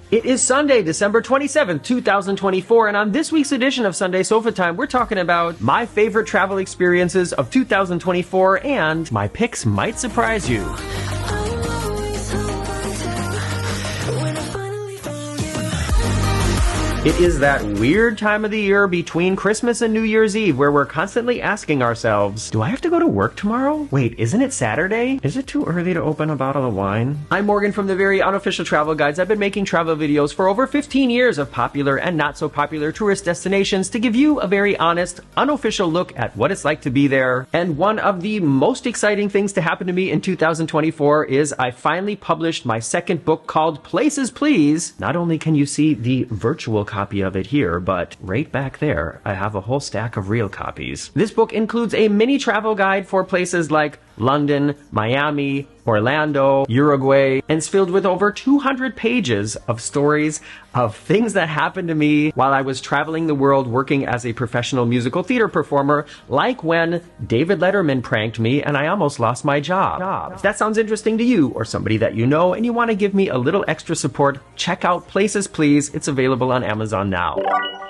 It is Sunday, December 27th, 2024, and on this week's edition of Sunday Sofa Time, we're talking about my favorite travel experiences of 2024, and my picks might surprise you. It is that weird time of the year between Christmas and New Year's Eve where we're constantly asking ourselves, do I have to go to work tomorrow? Wait, isn't it Saturday? Is it too early to open a bottle of wine? I'm Morgan from the Very Unofficial Travel Guides. I've been making travel videos for over 15 years of popular and not so popular tourist destinations to give you a very honest, unofficial look at what it's like to be there. And one of the most exciting things to happen to me in 2024 is I finally published my second book called Places Please. Not only can you see the virtual copy of it here, but right back there, I have a whole stack of real copies. This book includes a mini travel guide for places like London, Miami, Orlando, Uruguay, and it's filled with over 200 pages of stories of things that happened to me while I was traveling the world working as a professional musical theater performer, like when David Letterman pranked me and I almost lost my job. If that sounds interesting to you or somebody that you know and you want to give me a little extra support, check out Places Please. It's available on Amazon now.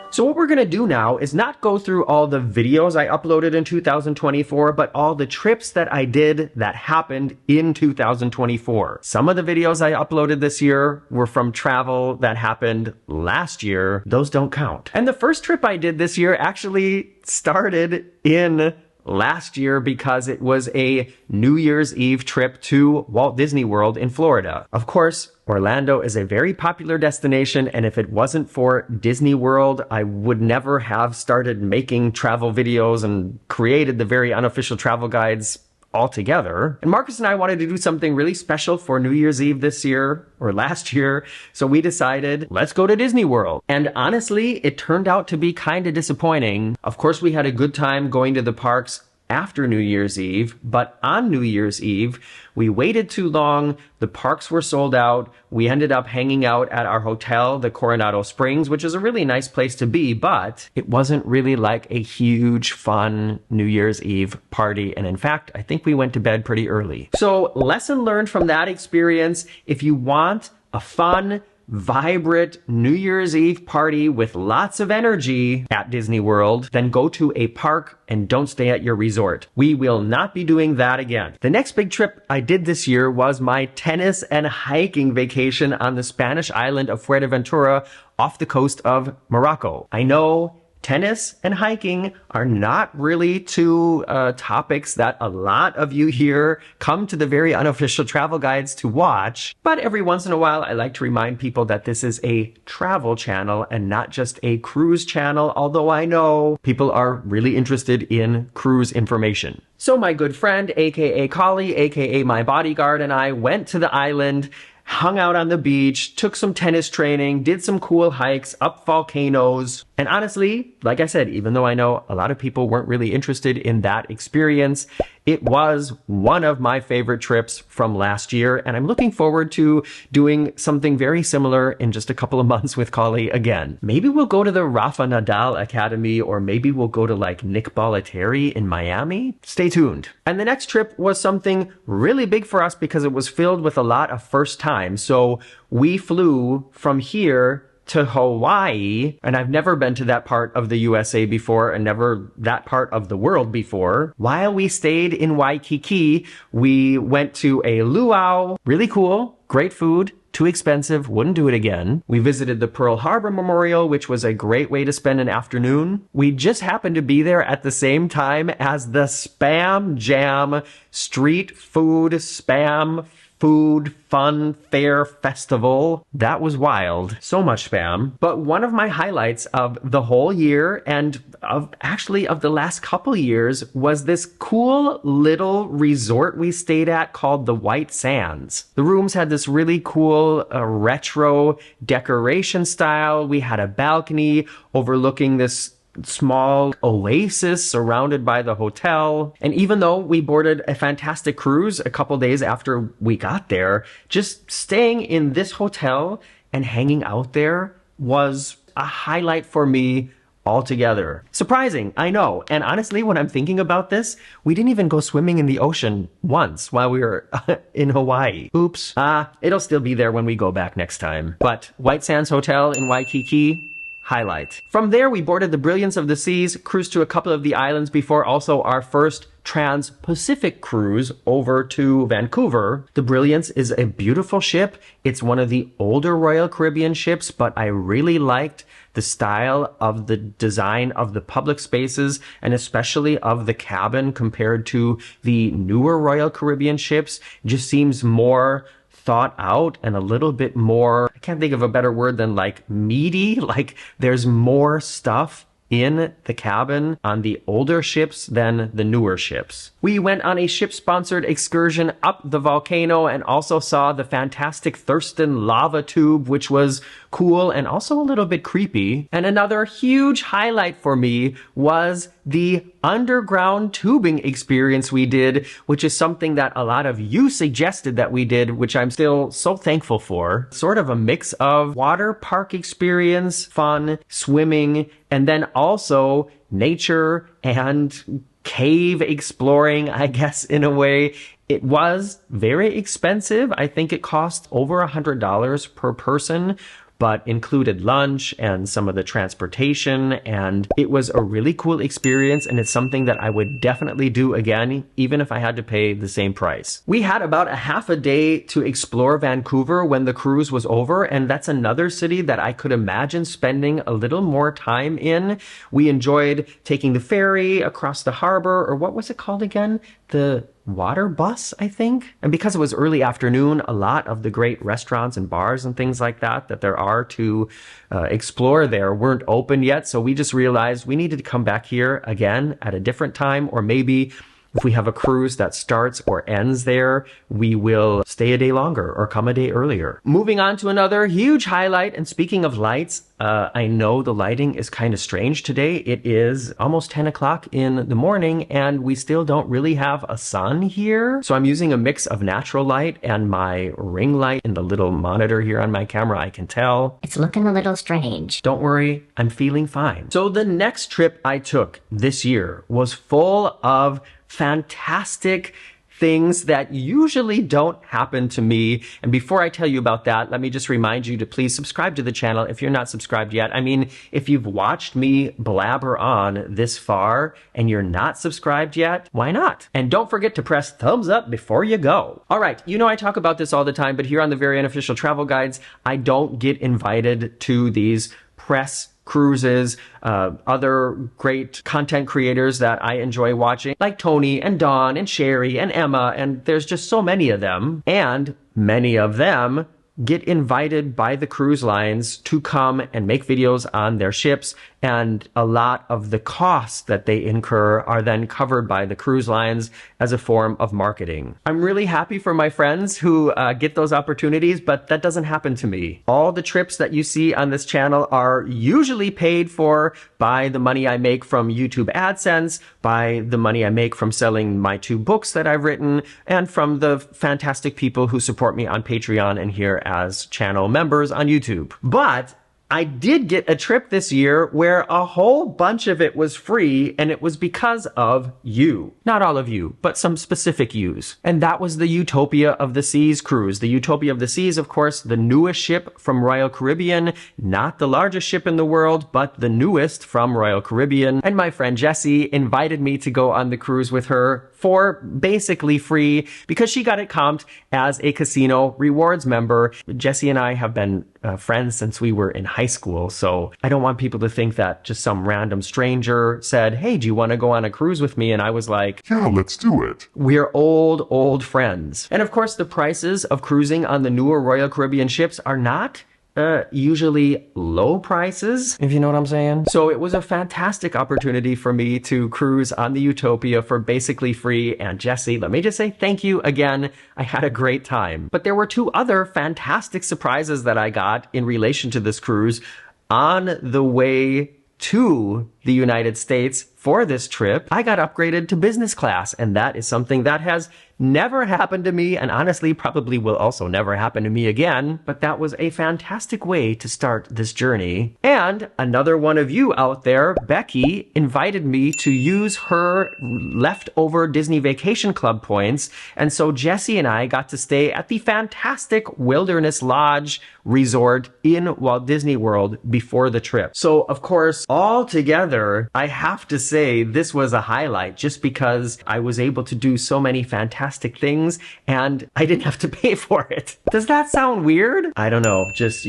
So what we're going to do now is not go through all the videos I uploaded in 2024, but all the trips that I did that happened in 2024. Some of the videos I uploaded this year were from travel that happened last year. Those don't count. And the first trip I did this year actually started in last year because it was a New Year's Eve trip to Walt Disney World in Florida. Of course, Orlando is a very popular destination, and if it wasn't for Disney World, I would never have started making travel videos and created the Very Unofficial Travel Guides altogether. And Marcus and I wanted to do something really special for New Year's Eve this year, or last year, so we decided, let's go to Disney World. And honestly, it turned out to be kind of disappointing. Of course, we had a good time going to the parks after New Year's Eve, but on New Year's Eve, we waited too long, the parks were sold out, we ended up hanging out at our hotel, the Coronado Springs, which is a really nice place to be, but it wasn't really like a huge, fun New Year's Eve party, and in fact, I think we went to bed pretty early. So, lesson learned from that experience, if you want a fun, vibrant New Year's Eve party with lots of energy at Disney World, then go to a park and don't stay at your resort. We will not be doing that again. The next big trip I did this year was my tennis and hiking vacation on the Spanish island of Fuerteventura off the coast of Morocco. I know tennis and hiking are not really two topics that a lot of you here come to the Very Unofficial Travel Guides to watch, but every once in a while I like to remind people that this is a travel channel and not just a cruise channel, although I know people are really interested in cruise information. So my good friend, aka Collie, aka my bodyguard, and I went to the island, hung out on the beach, took some tennis training, did some cool hikes up volcanoes. And honestly, like I said, even though I know a lot of people weren't really interested in that experience, it was one of my favorite trips from last year. And I'm looking forward to doing something very similar in just a couple of months with Collie again. Maybe we'll go to the Rafa Nadal Academy, or maybe we'll go to like Nick Bollettieri in Miami. Stay tuned. And the next trip was something really big for us because it was filled with a lot of first time. So we flew from here to Hawaii, and I've never been to that part of the USA before and never that part of the world before. While we stayed in Waikiki, we went to a luau, really cool, great food, too expensive, wouldn't do it again. We visited the Pearl Harbor Memorial, which was a great way to spend an afternoon. We just happened to be there at the same time as the Spam Jam Street Food Spam Food Fun Fair Festival. That was wild. So much spam. But one of my highlights of the whole year and of the last couple years was this cool little resort we stayed at called the White Sands. The rooms had this really cool retro decoration style. We had a balcony overlooking this small oasis surrounded by the hotel. And even though we boarded a fantastic cruise a couple days after we got there, just staying in this hotel and hanging out there was a highlight for me all together. Surprising, I know. And honestly, when I'm thinking about this, we didn't even go swimming in the ocean once while we were in Hawaii. Oops. It'll still be there when we go back next time. But White Sands Hotel in Waikiki, highlight. From there, we boarded the Brilliance of the Seas, cruised to a couple of the islands before also our first Trans-Pacific cruise over to Vancouver. The Brilliance is a beautiful ship. It's one of the older Royal Caribbean ships, but I really liked the style of the design of the public spaces and especially of the cabin compared to the newer Royal Caribbean ships. It just seems more thought out and a little bit more, I can't think of a better word than like meaty, like there's more stuff in the cabin on the older ships than the newer ships. We went on a ship-sponsored excursion up the volcano and also saw the fantastic Thurston lava tube, which was cool and also a little bit creepy. And another huge highlight for me was the underground tubing experience we did, which is something that a lot of you suggested that we did, which I'm still so thankful for. Sort of a mix of water park experience, fun, swimming, and then also nature and cave exploring, I guess, in a way. It was very expensive. I think it cost over $100 per person, but included lunch and some of the transportation, and it was a really cool experience, and it's something that I would definitely do again, even if I had to pay the same price. We had about a half a day to explore Vancouver when the cruise was over, and that's another city that I could imagine spending a little more time in. We enjoyed taking the ferry across the harbor, or what was it called again? The water bus, I think. And because it was early afternoon, a lot of the great restaurants and bars and things like that there are to explore there weren't open yet. So we just realized we needed to come back here again at a different time, or maybe if we have a cruise that starts or ends there, we will stay a day longer or come a day earlier. Moving on to another huge highlight. And speaking of lights, I know the lighting is kind of strange today. It is almost 10 o'clock in the morning and we still don't really have a sun here. So I'm using a mix of natural light and my ring light in the little monitor here on my camera. I can tell it's looking a little strange. Don't worry, I'm feeling fine. So the next trip I took this year was full of fantastic things that usually don't happen to me. And before I tell you about that, let me just remind you to please subscribe to the channel if you're not subscribed yet. I mean, if you've watched me blabber on this far and you're not subscribed yet, why not? And don't forget to press thumbs up before you go. All right, you know I talk about this all the time, but here on the Very Unofficial Travel Guides, I don't get invited to these press cruises, other great content creators that I enjoy watching, like Tony and Dawn and Sherry and Emma, and there's just so many of them. And many of them get invited by the cruise lines to come and make videos on their ships, and a lot of the costs that they incur are then covered by the cruise lines as a form of marketing. I'm really happy for my friends who get those opportunities, but that doesn't happen to me. All the trips that you see on this channel are usually paid for by the money I make from YouTube AdSense, by the money I make from selling my 2 books that I've written, and from the fantastic people who support me on Patreon and here as channel members on YouTube. But I did get a trip this year where a whole bunch of it was free, and it was because of you. Not all of you, but some specific yous. And that was the Utopia of the Seas cruise. The Utopia of the Seas, of course, the newest ship from Royal Caribbean, not the largest ship in the world, but the newest from Royal Caribbean. And my friend Jessie invited me to go on the cruise with her for basically free because she got it comped as a casino rewards member. Jessie and I have been friends since we were in high school, so I don't want people to think that just some random stranger said, "Hey, do you want to go on a cruise with me?" And I was like, "Yeah, let's do it." We're old friends. And of course, the prices of cruising on the newer Royal Caribbean ships are not usually low prices, if you know what I'm saying. So it was a fantastic opportunity for me to cruise on the Utopia for basically free. And Jessie, let me just say thank you again. I had a great time. But there were 2 other fantastic surprises that I got in relation to this cruise on the way to the United States for this trip. I got upgraded to business class, and that is something that has never happened to me, and honestly probably will also never happen to me again, but that was a fantastic way to start this journey. And another one of you out there, Becky, invited me to use her leftover Disney Vacation Club points, and so Jesse and I got to stay at the fantastic Wilderness Lodge resort in Walt Disney World before the trip. So of course, all together, I have to say this was a highlight just because I was able to do so many fantastic things and I didn't have to pay for it. Does that sound weird? I don't know. Just,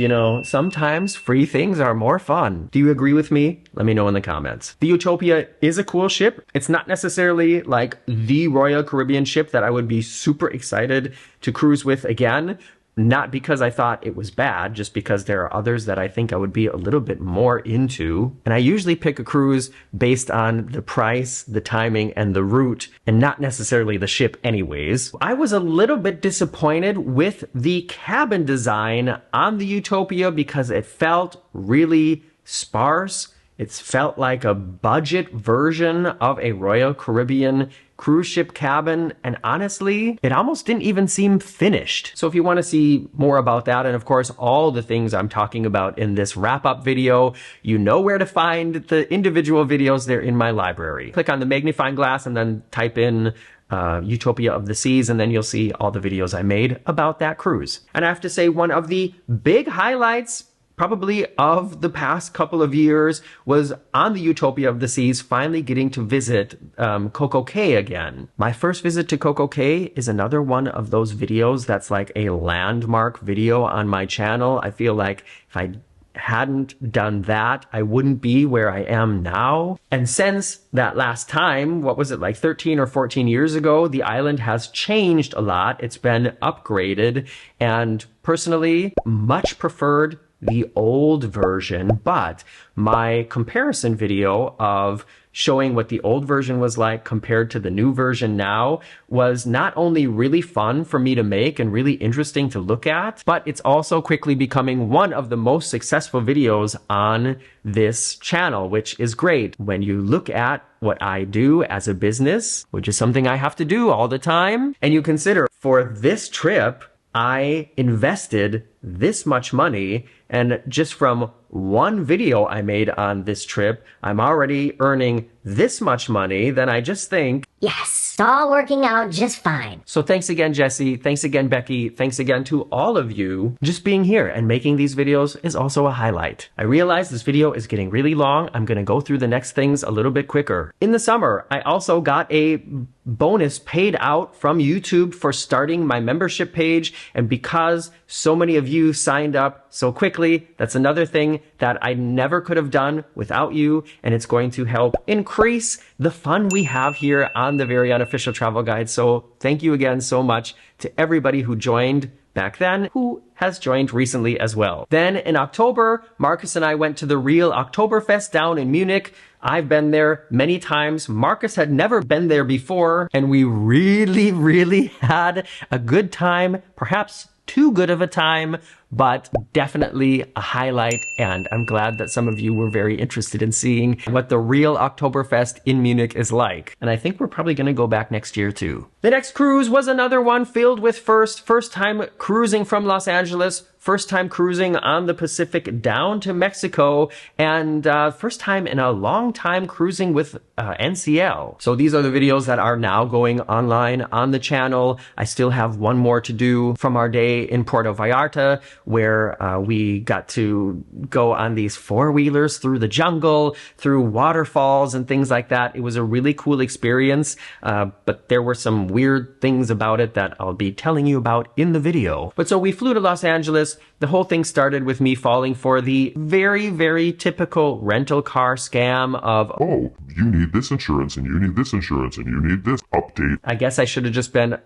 sometimes free things are more fun. Do you agree with me? Let me know in the comments. The Utopia is a cool ship. It's not necessarily like the Royal Caribbean ship that I would be super excited to cruise with again. Not because I thought it was bad, just because there are others that I think I would be a little bit more into. And I usually pick a cruise based on the price, the timing, and the route, and not necessarily the ship anyways. I was a little bit disappointed with the cabin design on the Utopia because it felt really sparse. It felt like a budget version of a Royal Caribbean cruise ship cabin, and honestly, it almost didn't even seem finished. So if you want to see more about that, and of course all the things I'm talking about in this wrap-up video, you know where to find the individual videos. They're in my library. Click on the magnifying glass and then type in Utopia of the Seas, and then you'll see all the videos I made about that cruise. And I have to say, one of the big highlights probably of the past couple of years was on the Utopia of the Seas finally getting to visit Coco Cay again. My first visit to Coco Cay is another one of those videos that's like a landmark video on my channel. I feel like if I hadn't done that, I wouldn't be where I am now. And since that last time, what was it, like 13 or 14 years ago, the island has changed a lot. It's been upgraded, and personally, much preferred the old version, but my comparison video of showing what the old version was like compared to the new version now was not only really fun for me to make and really interesting to look at, but it's also quickly becoming one of the most successful videos on this channel, which is great. When you look at what I do as a business, which is something I have to do all the time, and you consider for this trip, I invested this much money, and just from one video I made on this trip, I'm already earning this much money, then I just think, yes, it's all working out just fine. So thanks again, Jesse. Thanks again, Becky. Thanks again to all of you. Just being here and making these videos is also a highlight. I realize this video is getting really long. I'm gonna go through the next things a little bit quicker. In the summer, I also got a bonus paid out from YouTube for starting my membership page, and because so many of you signed up so quickly, that's another thing that I never could have done without you, and it's going to help increase the fun we have here on the Very Unofficial Travel Guide. So thank you again so much to everybody who joined back then, who has joined recently as well. Then in October, Marcus and I went to the Real Oktoberfest down in Munich. I've been there many times. Marcus had never been there before, and we really had a good time, perhaps too good of a time, but definitely a highlight, and I'm glad that some of you were very interested in seeing what the Real Oktoberfest in Munich is like. And I think we're probably gonna go back next year too. The next cruise was another one filled with first time cruising from Los Angeles, first time cruising on the Pacific down to Mexico, and first time in a long time cruising with NCL. So these are the videos that are now going online on the channel. I still have one more to do from our day in Puerto Vallarta, where we got to go on these four-wheelers through the jungle, through waterfalls and things like that. It was a really cool experience, but there were some weird things about it that I'll be telling you about in the video. But so we flew to Los Angeles. The whole thing started with me falling for the very typical rental car scam of, oh, you need this insurance and you need this insurance and you need this update. I guess I should have just been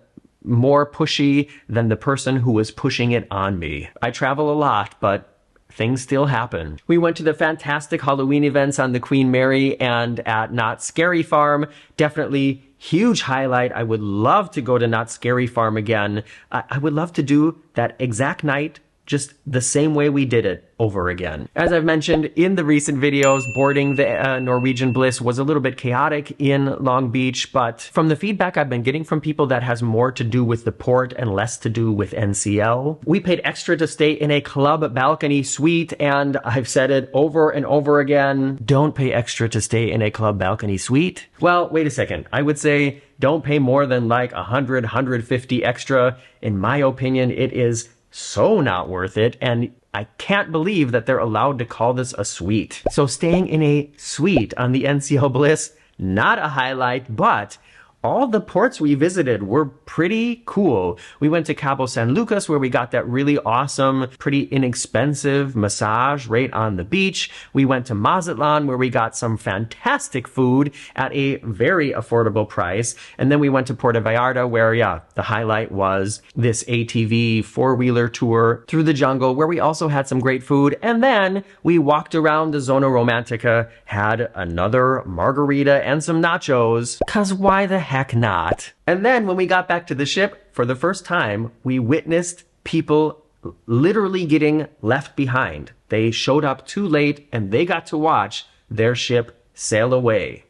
more pushy than the person who was pushing it on me. I travel a lot, but things still happen. We went to the fantastic Halloween events on the Queen Mary and at Knott's Scary Farm. Definitely huge highlight. I would love to go to Knott's Scary Farm again. I would love to do that exact night just the same way we did it over again. As I've mentioned in the recent videos, boarding the Norwegian Bliss was a little bit chaotic in Long Beach, but from the feedback I've been getting from people, that has more to do with the port and less to do with NCL. We paid extra to stay in a club balcony suite, and I've said it over and over again, don't pay extra to stay in a club balcony suite. Well, wait a second. I would say don't pay more than like 100, 150 extra. In my opinion, it is so not worth it, and I can't believe that they're allowed to call this a suite. So staying in a suite on the NCL Bliss, not a highlight, but all the ports we visited were pretty cool. We went to Cabo San Lucas, where we got that really awesome, pretty inexpensive massage right on the beach. We went to Mazatlan, where we got some fantastic food at a very affordable price. And then we went to Puerto Vallarta, where, yeah, the highlight was this ATV four-wheeler tour through the jungle, where we also had some great food. And then we walked around the Zona Romantica, had another margarita and some nachos, 'cause why the heck not? And then when we got back to the ship, for the first time, we witnessed people literally getting left behind. They showed up too late and they got to watch their ship sail away.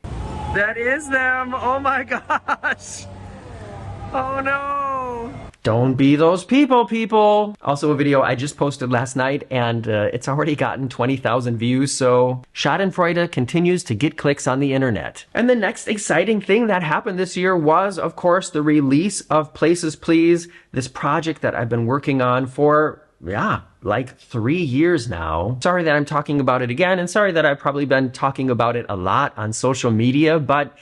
That is them! Oh my gosh! Oh no! Don't be those people! Also a video I just posted last night, and it's already gotten 20,000 views, so Schadenfreude continues to get clicks on the internet. And the next exciting thing that happened this year was, of course, the release of Places Please, this project that I've been working on for, like 3 years now. Sorry that I'm talking about it again, and sorry that I've probably been talking about it a lot on social media, but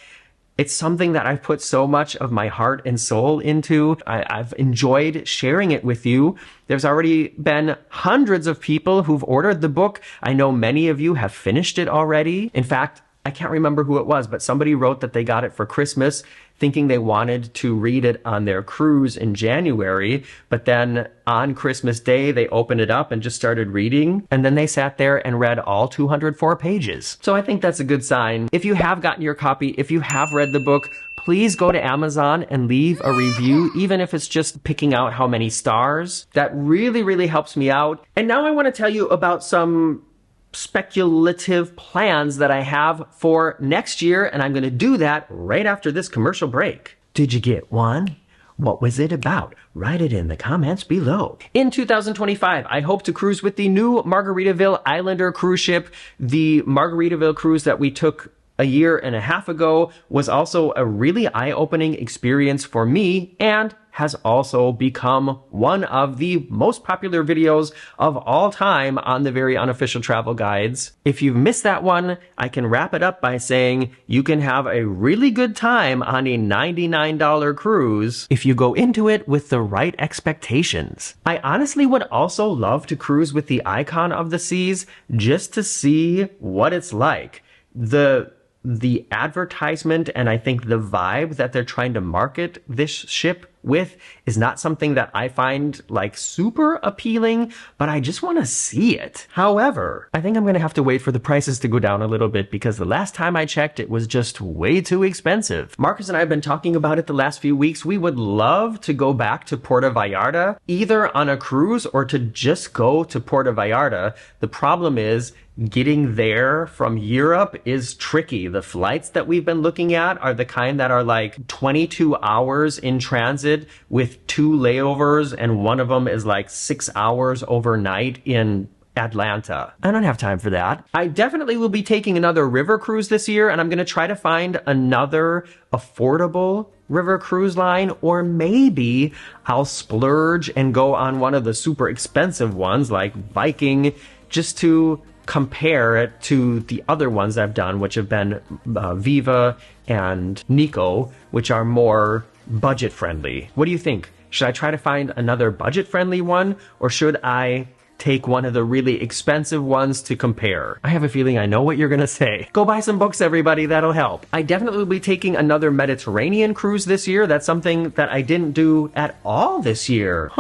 it's something that I've put so much of my heart and soul into. I've enjoyed sharing it with you. There's already been hundreds of people who've ordered the book. I know many of you have finished it already. In fact, I can't remember who it was, but somebody wrote that they got it for Christmas, thinking they wanted to read it on their cruise in January, but then on Christmas Day, they opened it up and just started reading, and then they sat there and read all 204 pages. So I think that's a good sign. If you have gotten your copy, if you have read the book, please go to Amazon and leave a review, even if it's just picking out how many stars. That really, really helps me out. And now I want to tell you about some speculative plans that I have for next year, and I'm going to do that right after this commercial break. Did you get one? What was it about? Write it in the comments below. In 2025, I hope to cruise with the new Margaritaville Islander cruise ship. The Margaritaville cruise that we took a year and a half ago was also a really eye-opening experience for me, and has also become one of the most popular videos of all time on the Very Unofficial Travel Guides. If you've missed that one, I can wrap it up by saying you can have a really good time on a $99 cruise if you go into it with the right expectations. I honestly would also love to cruise with the Icon of the Seas just to see what it's like. The advertisement and I think the vibe that they're trying to market this ship with is not something that I find like super appealing, but I just want to see it. However, I think I'm going to have to wait for the prices to go down a little bit, because the last time I checked, it was just way too expensive. Marcus and I have been talking about it the last few weeks. We would love to go back to Puerto Vallarta, either on a cruise or to just go to Puerto Vallarta. The problem is getting there from Europe is tricky. The flights that we've been looking at are the kind that are like 22 hours in transit with 2 layovers, and one of them is like 6 hours overnight in Atlanta. I don't have time for that. I definitely will be taking another river cruise this year, and I'm going to try to find another affordable river cruise line, or maybe I'll splurge and go on one of the super expensive ones like Viking, just to compare it to the other ones I've done, which have been Viva and Nico, which are more budget friendly. What do you think? Should I try to find another budget friendly one, or should I take one of the really expensive ones to compare? I have a feeling I know what you're gonna say. Go buy some books, everybody. That'll help. I definitely will be taking another Mediterranean cruise this year. That's something that I didn't do at all this year.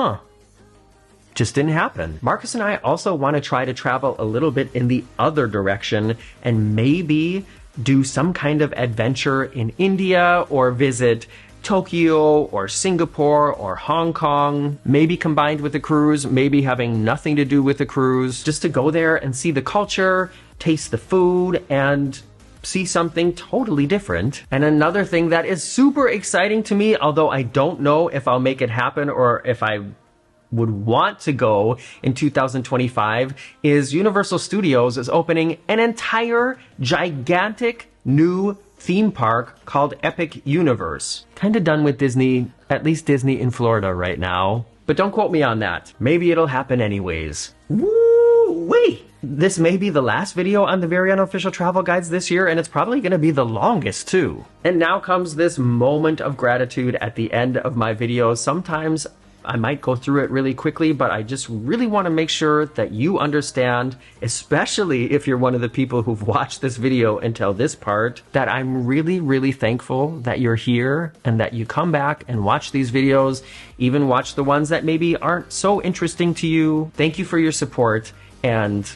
Just didn't happen. Marcus and I also want to try to travel a little bit in the other direction and maybe do some kind of adventure in India, or visit Tokyo or Singapore or Hong Kong, maybe combined with a cruise, maybe having nothing to do with the cruise, just to go there and see the culture, taste the food, and see something totally different. And another thing that is super exciting to me, although I don't know if I'll make it happen or if I would want to go in 2025, is Universal Studios is opening an entire gigantic new theme park called Epic Universe. Kind of done with Disney, at least Disney in Florida right now. But don't quote me on that. Maybe it'll happen anyways. Woo-wee! This may be the last video on the Very Unofficial Travel Guides this year, and it's probably going to be the longest too. And now comes this moment of gratitude at the end of my videos. Sometimes I might go through it really quickly, but I just really want to make sure that you understand, especially if you're one of the people who've watched this video until this part, that I'm really, really thankful that you're here and that you come back and watch these videos, even watch the ones that maybe aren't so interesting to you. Thank you for your support, and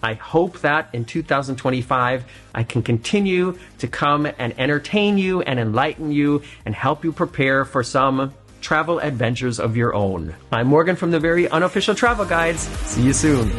I hope that in 2025, I can continue to come and entertain you and enlighten you and help you prepare for some travel adventures of your own. I'm Morgan from the Very Unofficial Travel Guides. See you soon.